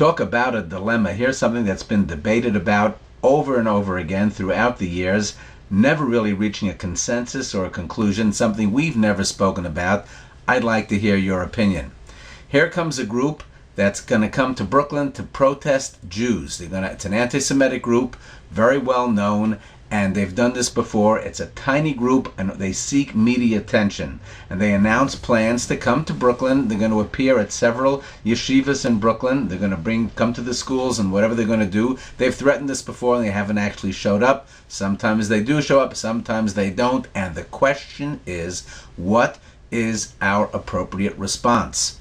Talk about a dilemma. Here's something that's been debated about over and over again throughout the years, never really reaching a consensus or a conclusion, something we've never spoken about. I'd like to hear your opinion. Here comes a group that's going to come to Brooklyn to protest Jews. It's an anti-Semitic group, very well known, and they've done this before. It's a tiny group, and they seek media attention. And they announce plans to come to Brooklyn. They're going to appear at several yeshivas in Brooklyn. They're going to come to the schools and whatever they're going to do. They've threatened this before, and they haven't actually showed up. Sometimes they do show up, sometimes they don't. And the question is, what is our appropriate response?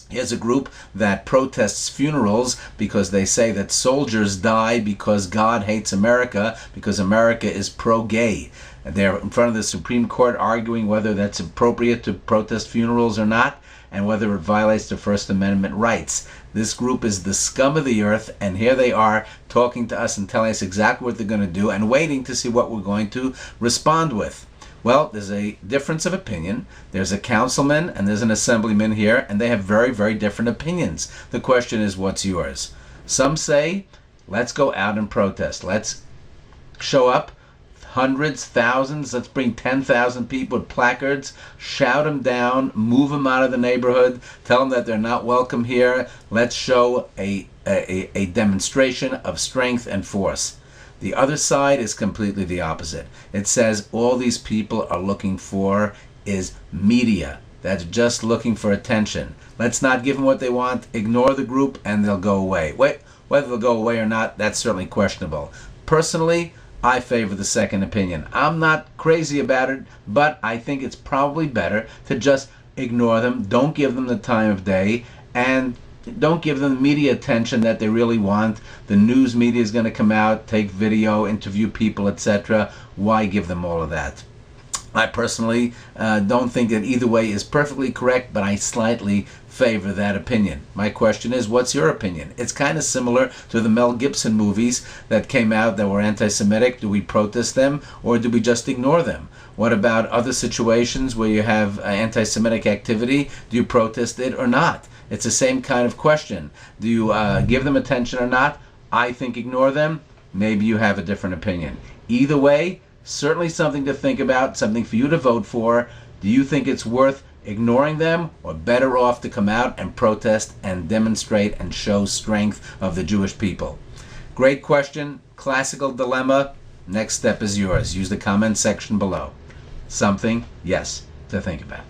Here's a group that protests funerals because they say that soldiers die because God hates America, because America is pro-gay. They're in front of the Supreme Court arguing whether that's appropriate to protest funerals or not, and whether it violates the First Amendment rights. This group is the scum of the earth, and here they are talking to us and telling us exactly what they're going to do and waiting to see what we're going to respond with. Well, there's a difference of opinion. There's a councilman and there's an assemblyman here, and they have very, very different opinions. The question is, what's yours? Some say, let's go out and protest. Let's show up, hundreds, thousands. Let's bring 10,000 people with placards, shout them down, move them out of the neighborhood, tell them that they're not welcome here. Let's show a demonstration of strength and force. The other side is completely the opposite. It says all these people are looking for is media. That's just looking for attention. Let's not give them what they want, ignore the group, and they'll go away. Whether they'll go away or not, that's certainly questionable. Personally, I favor the second opinion. I'm not crazy about it, but I think it's probably better to just ignore them, don't give them the time of day, and don't give them the media attention that they really want. The news media is going to come out, take video, interview people, etc. Why give them all of that? I personally don't think that either way is perfectly correct, but I slightly favor that opinion. My question is, what's your opinion? It's kind of similar to the Mel Gibson movies that came out that were anti-Semitic. Do we protest them, or do we just ignore them? What about other situations where you have anti-Semitic activity? Do you protest it or not? It's the same kind of question. Do you give them attention or not? I think ignore them. Maybe you have a different opinion. Either way, certainly something to think about, something for you to vote for. Do you think it's worth ignoring them, or better off to come out and protest and demonstrate and show strength of the Jewish people? Great question, classical dilemma. Next step is yours. Use the comment section below. Something, yes, to think about.